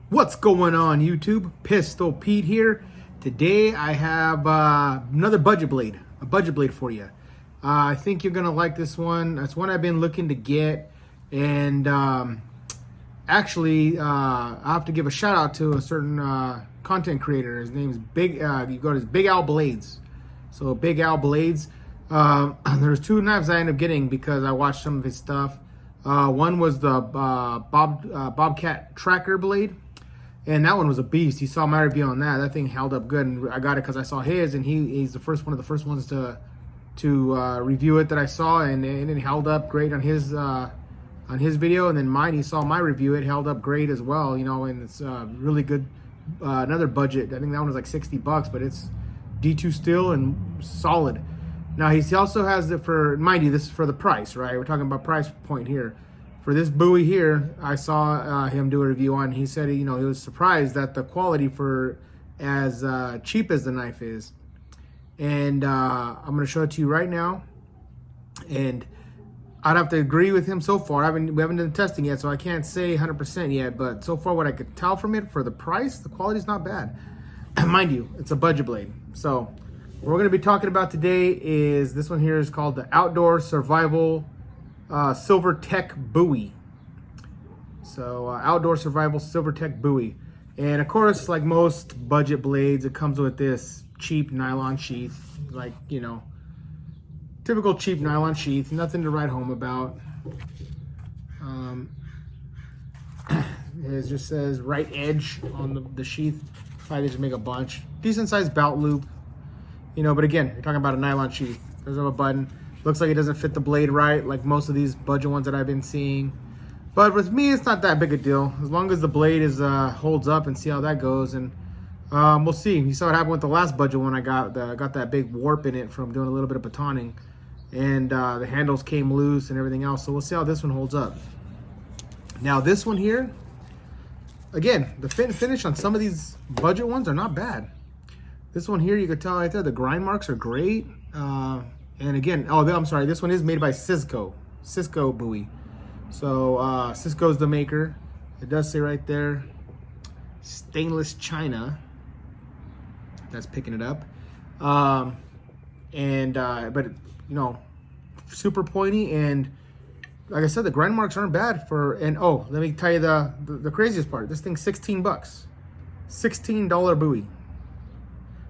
What's going on, YouTube? Pistol Pete here. Today I have another budget blade, a budget blade for you. I think you're gonna like this one. It's one I've been looking to get, and actually I have to give a shout out to a certain content creator. His name's Big. You go to his Big Al Blades. So Big Al Blades. There's two knives I ended up getting because I watched some of his stuff. One was the Bobcat Tracker blade. And that one was a beast. You saw my review on that. That thing held up good, and I got it because I saw his, and he's the one of the first ones to review it that I saw, and it held up great on his video. And then mine, he saw my review, it held up great as well. You know, and it's really good. Another budget. I think that one was like $60, but it's D2 steel and solid. Now he also has it for, mind you, this is for the price, right? We're talking about price point here. For this Bowie here, I saw him do a review on. He said, you know, he was surprised that the quality for as cheap as the knife is. And I'm going to show it to you right now. And I'd have to agree with him so far. We haven't done testing yet, so I can't say 100% yet. But so far, what I could tell from it, for the price, the quality is not bad. Mind you, it's a budget blade. So what we're going to be talking about today is this one here is called the Outdoor Survival Silver Tech Bowie. So Outdoor Survival Silver Tech Bowie. And of course, like most budget blades, it comes with this cheap nylon sheath, like, you know, typical cheap nylon sheath, nothing to write home about. It just says right edge on the sheath. Probably just make a bunch. Decent sized belt loop, you know, but again, you're talking about a nylon sheath. There's a button. Looks like it doesn't fit the blade right, like most of these budget ones that I've been seeing. But with me, it's not that big a deal. As long as the blade is holds up, and see how that goes. And we'll see. You saw what happened with the last budget one I got. Got that big warp in it from doing a little bit of batoning. And the handles came loose and everything else. So we'll see how this one holds up. Now this one here, again, the fit and finish on some of these budget ones are not bad. This one here, you could tell right there, the grind marks are great. And again, oh, I'm sorry, this one is made by Szco Bowie. So Cisco's the maker. It does say right there, stainless China. That's picking it up. But you know, super pointy, and like I said, the grind marks aren't bad for. And oh, let me tell you the craziest part. This thing's $16, $16 Bowie.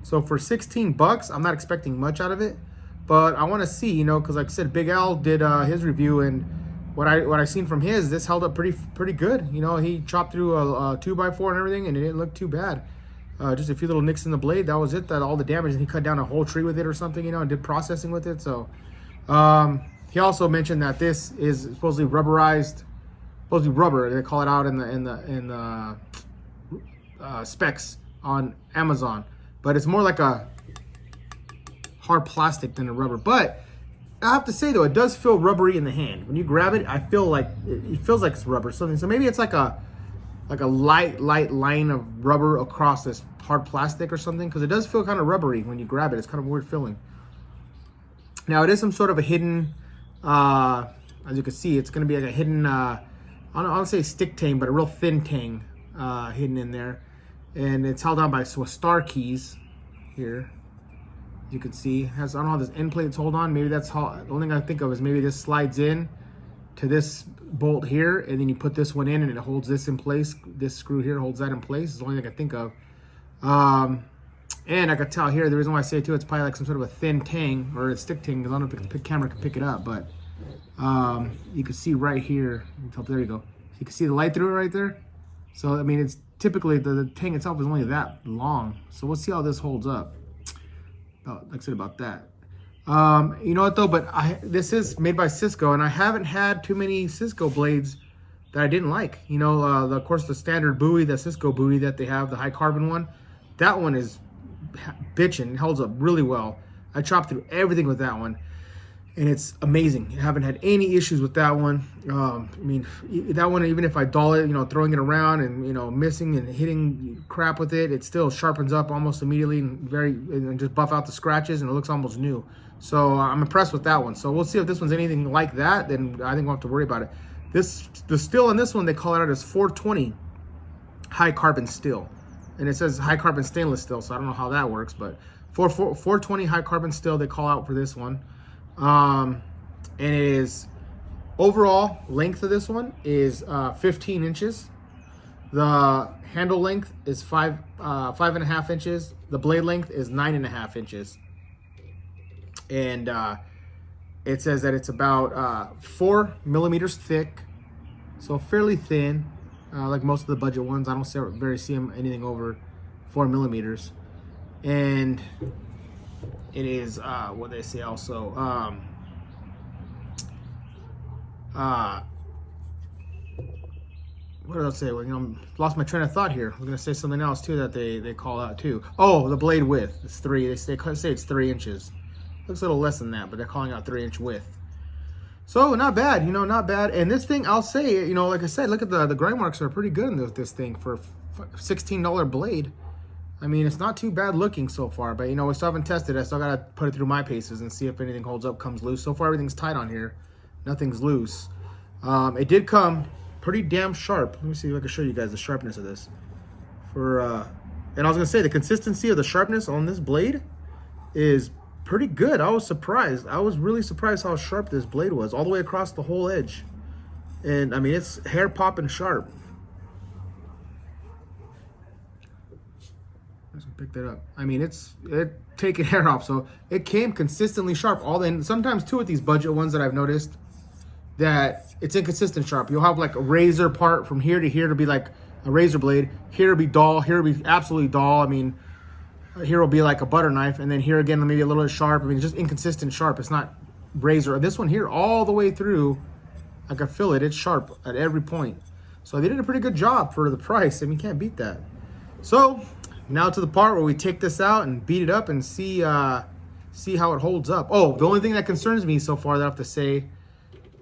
So for $16, I'm not expecting much out of it. But I want to see, you know, because like I said, Big Al did his review, and what I seen from his, this held up pretty good. You know, he chopped through a 2x4 and everything, and it didn't look too bad. Just a few little nicks in the blade. That was it. That all the damage, and he cut down a whole tree with it or something, you know, and did processing with it. So he also mentioned that this is supposedly rubberized, supposedly rubber. They call it out in the specs on Amazon, but it's more like a hard plastic than a rubber. But I have to say though, it does feel rubbery in the hand. When you grab it, I feel like it feels like it's rubber. So maybe it's like a light line of rubber across this hard plastic or something, because it does feel kind of rubbery when you grab it. It's kind of a weird feeling. Now it is some sort of a hidden, as you can see, it's going to be like a hidden, I don't say stick tang, but a real thin tang hidden in there, and it's held on by star keys here. You can see, I don't know how this end plate's hold on. Maybe that's how, the only thing I think of is maybe this slides in to this bolt here, and then you put this one in and it holds this in place. This screw here holds that in place. It's the only thing I can think of. And I could tell here, the reason why I say it too, it's probably like some sort of a thin tang or a stick tang, because I don't know if the camera can pick it up, but you can see right here, there you go. You can see the light through it right there. So, I mean, it's typically, the tang itself is only that long. So we'll see how this holds up. Like I said about that. You know what though, but this is made by Szco, and I haven't had too many Szco blades that I didn't like. You know, of course, the standard Bowie, the Szco Bowie that they have, the high carbon one, that one is bitchin'. It holds up really well. I chopped through everything with that one, and it's amazing. I haven't had any issues with that one. I mean, that one, even if I dull it, you know, throwing it around and, you know, missing and hitting crap with it, it still sharpens up almost immediately and just buff out the scratches, and it looks almost new. So I'm impressed with that one. So we'll see if this one's anything like that, then I think we'll have to worry about it. The steel on this one, they call it out as 420. high carbon steel. And it says high carbon stainless steel, so I don't know how that works, but 420 high carbon steel they call out for this one. And it is, overall length of this one is 15 inches. The handle length is 5.5 inches. The blade length is 9.5 inches. And it says that it's about 4 millimeters thick, so fairly thin, like most of the budget ones. I don't see them anything over 4 millimeters. And it is what they say also. What did I say? Well, you know, lost my train of thought here. I'm gonna say something else too that they call out too. Oh, the blade width is 3. They say it's 3 inches. Looks a little less than that, but they're calling out 3-inch width. So not bad, you know, not bad. And this thing, I'll say, you know, like I said, look at the grind marks are pretty good in this thing for $16 blade. I mean, it's not too bad looking so far, but you know, we still haven't tested it. I still gotta put it through my paces and see if anything holds up, comes loose. So far, everything's tight on here. Nothing's loose. It did come pretty damn sharp. Let me see if I can show you guys the sharpness of this. And I was gonna say the consistency of the sharpness on this blade is pretty good. I was surprised. I was really surprised how sharp this blade was all the way across the whole edge. And I mean, it's hair popping sharp. Let's pick that up. I mean, it taking hair off, so it came consistently sharp. Sometimes too with these budget ones that I've noticed that it's inconsistent sharp. You'll have like a razor part from here to here to be like a razor blade. Here will be dull. Here will be absolutely dull. I mean, here will be like a butter knife, and then here again maybe a little bit sharp. I mean, just inconsistent sharp. It's not razor. This one here all the way through, I can feel it. It's sharp at every point. So they did a pretty good job for the price. I mean, you can't beat that. So now to the part where we take this out and beat it up and see how it holds up. Oh, the only thing that concerns me so far that I have to say,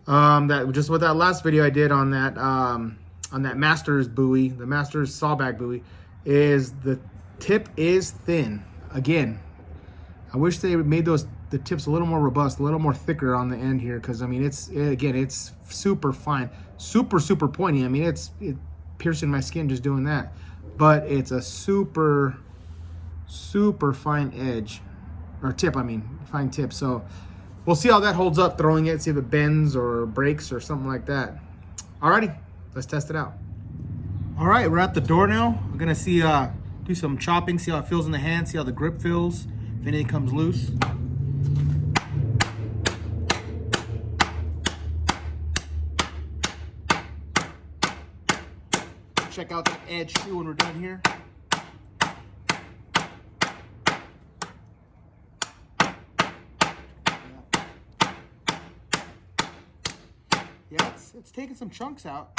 that just with that last video I did on that Masters buoy, the Masters sawback buoy, is the tip is thin. Again, I wish they made the tips a little more robust, a little more thicker on the end here, because I mean it's super fine, super pointy. I mean it's piercing my skin just doing that, but it's a super fine edge, or tip. I mean fine tip. So we'll see how that holds up throwing it, see if it bends or breaks or something like that. Alrighty, let's test it out. All right, we're at the door now. We're gonna see do some chopping, see how it feels in the hand, see how the grip feels, if anything comes loose. Check out that edge too when we're done here. Yeah, it's taking some chunks out.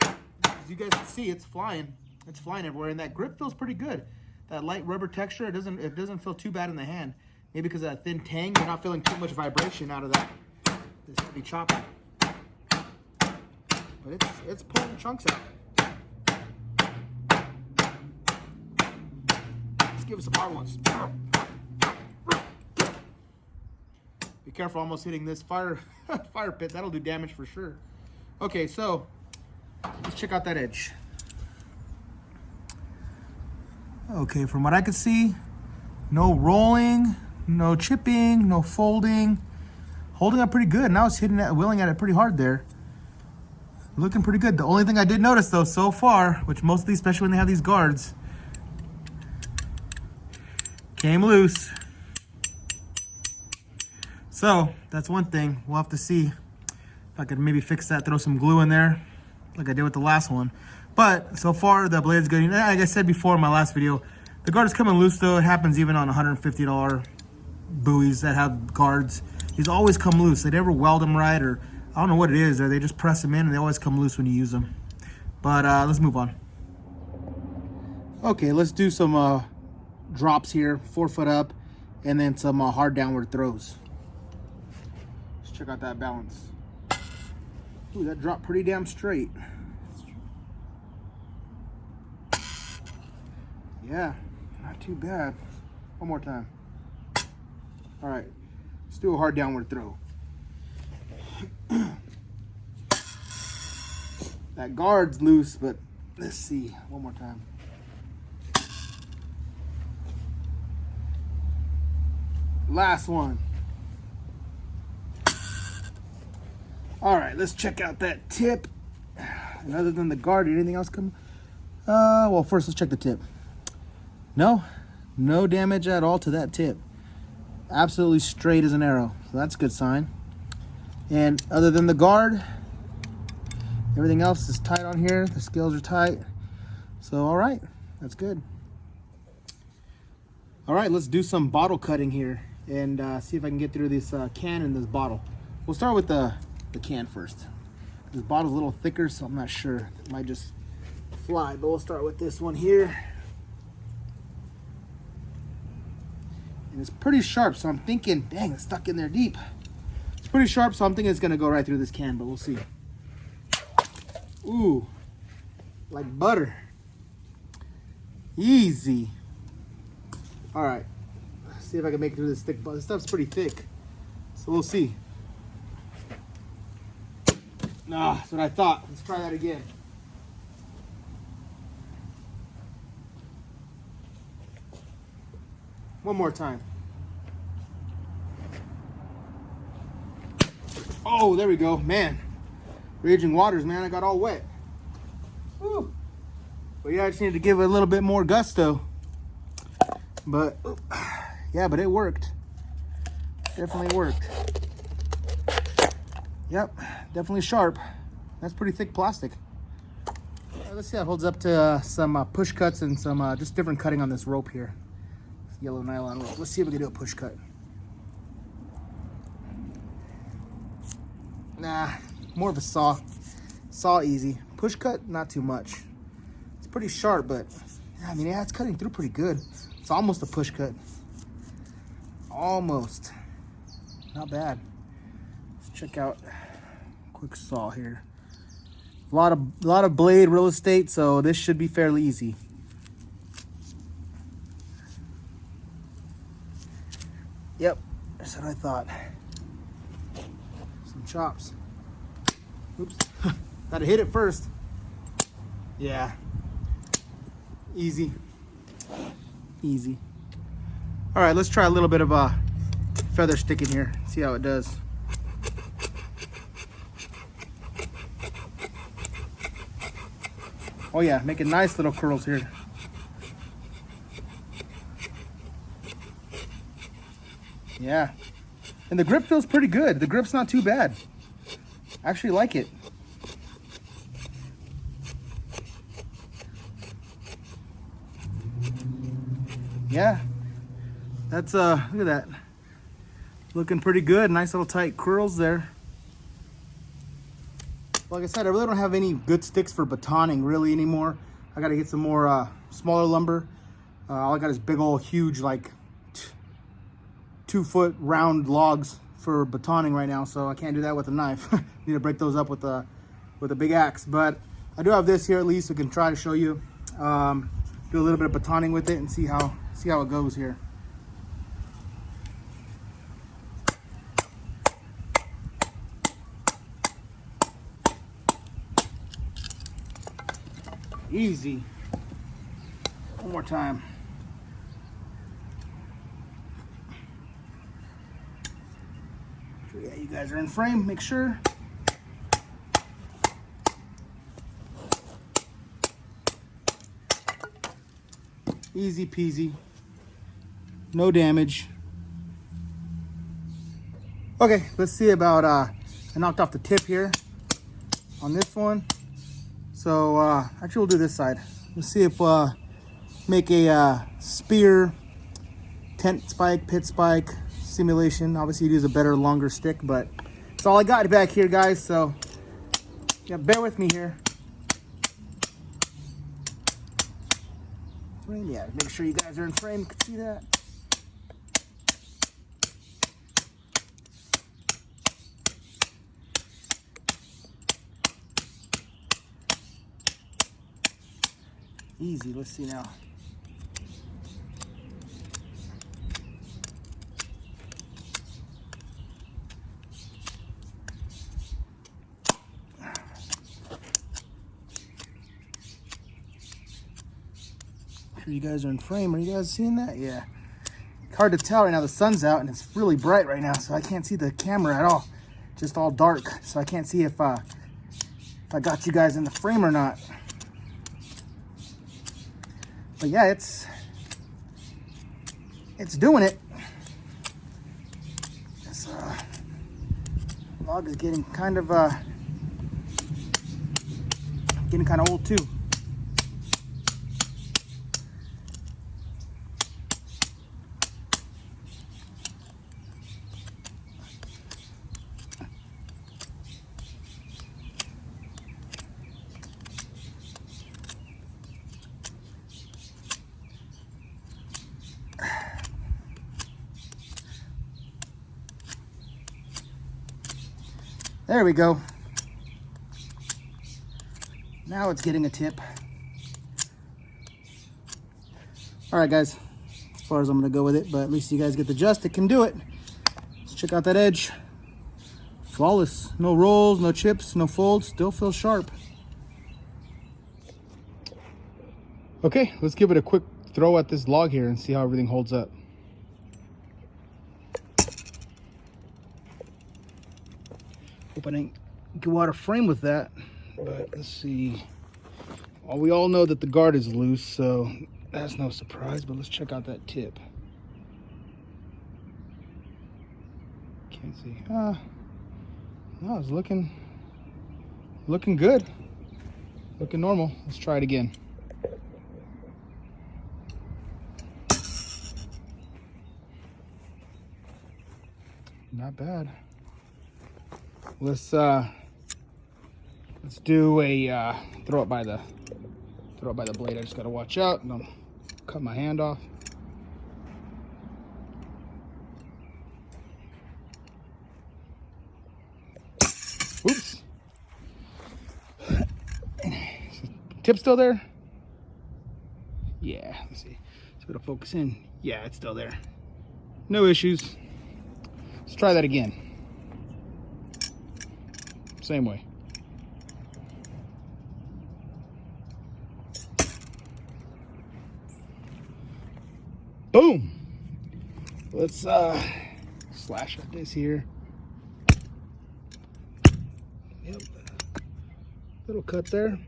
As you guys can see, it's flying. It's flying everywhere, and that grip feels pretty good. That light rubber texture, it doesn't feel too bad in the hand. Maybe because of that thin tang, you're not feeling too much vibration out of that. This heavy chopping. But it's pulling chunks out. Let's give it some hard ones. Be careful, almost hitting this fire pit. That'll do damage for sure. Okay, so let's check out that edge. Okay, from what I could see, no rolling, no chipping, no folding. Holding up pretty good. Now it's willing at it pretty hard there. Looking pretty good. The only thing I did notice though so far, which most of these, especially when they have these guards, came loose. So that's one thing. We'll have to see if I could maybe fix that, throw some glue in there like I did with the last one. But so far the blade's good. Like I said before in my last video, the guard is coming loose though. It happens even on $150 buoys that have guards. These always come loose. They never weld them right, or I don't know what it is. They just press them in and they always come loose when you use them. But let's move on. Okay, let's do some drops here, 4 foot up, and then some hard downward throws. Let's check out that balance. Ooh, that dropped pretty damn straight. Yeah, not too bad. One more time. All right, let's do a hard downward throw. That guard's loose, but let's see one more time. Last one. All right, let's check out that tip. And other than the guard, did anything else come? Well, first let's check the tip. No damage at all to that tip. Absolutely straight as an arrow, so that's a good sign. And other than the guard, everything else is tight on here. The scales are tight. So, all right, that's good. All right, let's do some bottle cutting here and see if I can get through this can and this bottle. We'll start with the can first. This bottle's a little thicker, so I'm not sure. It might just fly, but we'll start with this one here. And it's pretty sharp, so I'm thinking, dang, it's stuck in there deep. It's pretty sharp, so I'm thinking it's gonna go right through this can, but we'll see. Ooh, like butter. Easy. All right, let's see if I can make it through this thick, but this stuff's pretty thick, so we'll see. Nah, that's what I thought. Let's try that again. One more time. Oh, there we go. Man, raging waters, man. I got all wet. Woo. But yeah, I just needed to give it a little bit more gusto. But yeah, but it worked. Definitely worked. Yep, definitely sharp. That's pretty thick plastic. Let's see how it holds up to some push cuts and some just different cutting on this rope here. This yellow nylon rope. Let's see if we can do a push cut. Nah, more of a saw. Saw easy. Push cut, not too much. It's pretty sharp, but I mean, yeah, it's cutting through pretty good. It's almost a push cut. Almost. Not bad. Let's check out a quick saw here. A lot of blade real estate, so this should be fairly easy. Yep, that's what I thought. Some chops. Oops. Gotta hit it first. Yeah. Easy. Easy. All right, let's try a little bit of feather sticking here. See how it does. Oh yeah, making nice little curls here. Yeah. And the grip feels pretty good. The grip's not too bad. I actually like it. Yeah. That's look at that. Looking pretty good. Nice little tight curls there. Like I said, I really don't have any good sticks for batoning really anymore. I gotta get some more smaller lumber. All I got is big old huge like 2-foot round logs for batoning right now, so I can't do that with a knife. Need to break those up with a big axe. But I do have this here at least, so I can try to show you. Do a little bit of batoning with it and see how it goes here. Easy. One more time. Yeah, you guys are in frame, make sure. Easy peasy. No damage. Okay, let's see about, I knocked off the tip here on this one. So, actually we'll do this side. Let's see if, make a spear, tent spike, pit spike, simulation. Obviously you'd use a better, longer stick, but that's all I got back here, guys. So, yeah, bear with me here. Frame, yeah, make sure you guys are in frame. You can see that. Easy, let's see now. sure you guys are in frame. Are you guys seeing that? Yeah. Hard to tell right now. The sun's out and it's really bright right now, so I can't see the camera at all. Just all dark, so I can't see if I got you guys in the frame or not. But yeah, it's doing it. This log is getting kind of old too. There we go. Now it's getting a tip. All right, guys, as far as I'm gonna go with it, but at least you guys get the gist. It can do it. Let's check out that edge. Flawless. No rolls, no chips, no folds. Still feels sharp. Okay, let's give it a quick throw at this log here and see how everything holds up. Hope I didn't go out of frame with that, but let's see. Well, we all know that the guard is loose, so that's no surprise, but let's check out that tip. Can't see. No, it's looking good. Looking normal. Let's try it again. Not bad. Let's do a throw it by the blade. I just gotta watch out and I'll cut my hand off. Oops. Tip still there? Yeah, let's see. Let's go to focus in. Yeah, it's still there. No issues. Let's try that again. Same way. Boom. Let's slash at this here. Yep. Little cut there.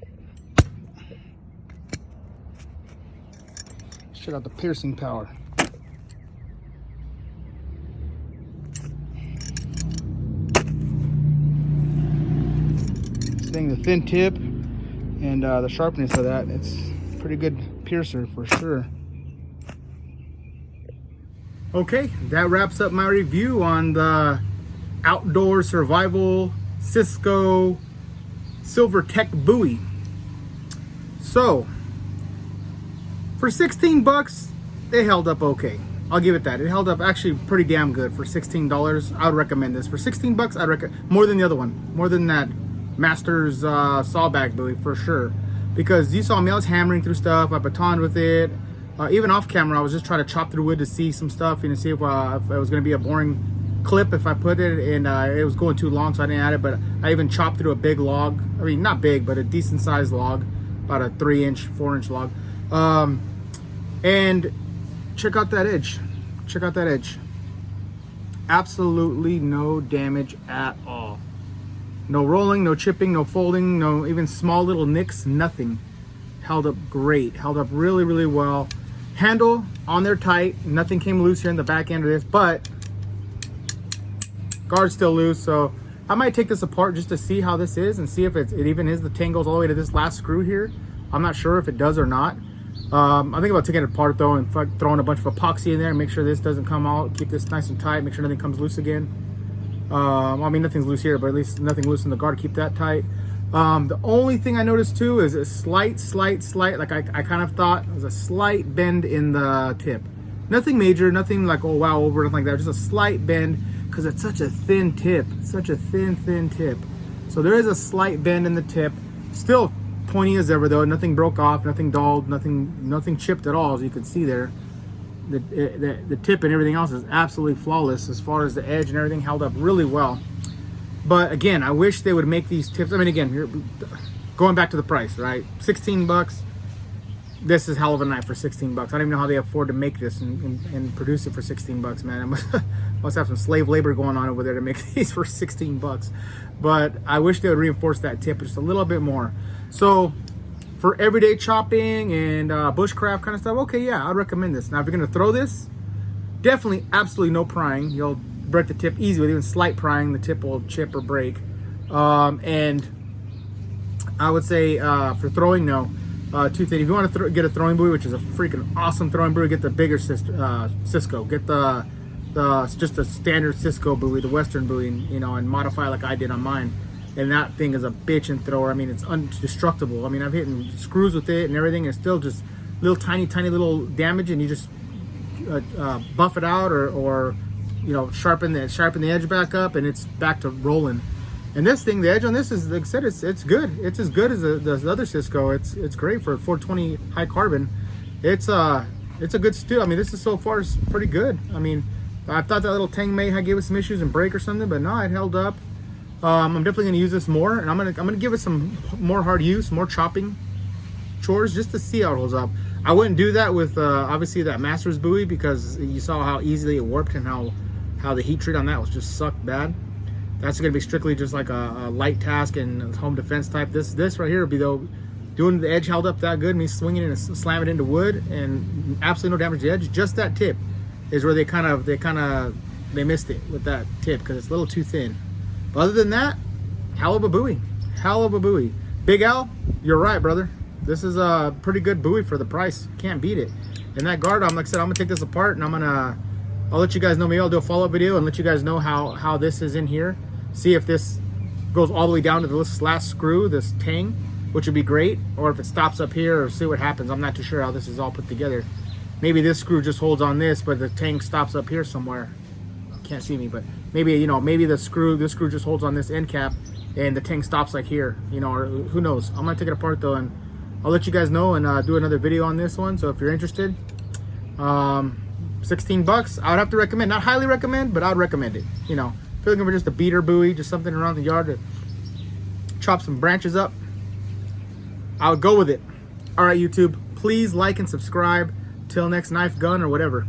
Let's check out the piercing power. The thin tip and the sharpness of that, it's pretty good piercer for sure. Okay, that wraps up my review on the outdoor survival Szco Silver Tech Bowie. So for 16 bucks, they held up okay. I'll give it that. It held up actually pretty damn good for $16. I would recommend this. For 16 bucks, I'd recommend more than the other one, more than that Masters sawback Bowie for sure, because you saw me, I was hammering through stuff. I batoned with it, even off camera. I was just trying to chop through wood to see some stuff and to see if it was going to be a boring clip if I put it, and it was going too long, so I didn't add it. But I even chopped through a big log. I mean, not big, but a decent sized log, about a 4-inch log. And check out that edge. Check out that edge. Absolutely no damage at all. No rolling, no chipping, no folding, no even small little nicks, nothing. Held up great, held up really, really well. Handle on there tight, nothing came loose here in the back end of this, but guard's still loose, so I might take this apart just to see how this is and see if it even is the tangles all the way to this last screw here. I'm not sure if it does or not. I think about taking it apart though and throwing a bunch of epoxy in there and make sure this doesn't come out, keep this nice and tight, make sure nothing comes loose again. I mean, nothing's loose here, but at least nothing loose in the guard. Keep that tight. The only thing I noticed too is a slight, like I kind of thought, was a slight bend in the tip. Nothing major, nothing like, oh wow, over, nothing like that. Just a slight bend because it's such a thin tip, such a thin tip. So there is a slight bend in the tip. Still pointy as ever though. Nothing broke off, nothing dulled, nothing chipped at all, as you can see there. The tip and everything else is absolutely flawless. As far as the edge and everything, held up really well. But again, I wish they would make these tips. I mean, again, you're going back to the price, right? 16 bucks. this is hell of a knife for 16 bucks. I don't even know how they afford to make this and produce it for 16 bucks, man. Must have some slave labor going on over there to make these for 16 bucks. But I wish they would reinforce that tip just a little bit more. So for everyday chopping and bushcraft kind of stuff, okay, yeah, I'd recommend this. Now, if you're gonna throw this, definitely absolutely no prying. You'll break the tip easy with even slight prying. The tip will chip or break. And I would say for throwing, no. Two things. If you want to get a throwing buoy, which is a freaking awesome throwing buoy, get the bigger Szco. Get the just a standard Szco buoy, the Western buoy, you know, and modify like I did on mine. And that thing is a bitchin' thrower. I mean, it's indestructible. I mean, I've hit screws with it and everything. And it's still just little tiny little damage, and you just buff it out or you know, sharpen the edge back up, and it's back to rolling. And this thing, the edge on this is, like I said, it's good. It's as good as the other Szco. It's great for 420 high carbon. It's a good stew. I mean, this is so far is pretty good. I mean, I thought that little Tang Mei had gave us some issues and break or something, but no, it held up. I'm definitely gonna use this more, and I'm gonna give it some more hard use, more chopping chores, just to see how it holds up. I wouldn't do that with obviously that Masters buoy, because you saw how easily it warped and how the heat treat on that was just sucked bad. That's going to be strictly just like a light task and home defense type. This right here would be, though, doing the edge held up that good, me swinging it and slamming it into wood, and absolutely no damage to the edge. Just that tip is where they missed it with that tip, because it's a little too thin. But other than that, hell of a buoy. Hell of a buoy. Big Al, you're right, brother. This is a pretty good buoy for the price. Can't beat it. And that guard arm, like I said, I'm going to take this apart, and I'll let you guys know. Maybe I'll do a follow-up video and let you guys know how this is in here. See if this goes all the way down to this last screw, this tang, which would be great, or if it stops up here, or see what happens. I'm not too sure how this is all put together. Maybe this screw just holds on this, but the tang stops up here somewhere. Can't see me, but maybe, you know, maybe this screw just holds on this end cap, and the tang stops like here, you know, or who knows. I'm gonna take it apart though, and I'll let you guys know and do another video on this one. So if you're interested, 16 bucks, I would have to recommend. Not highly recommend, but I'd recommend it. You know, if you're looking for just a beater buoy, just something around the yard to chop some branches up, I would go with it. All right, YouTube, please like and subscribe. Till next knife, gun, or whatever.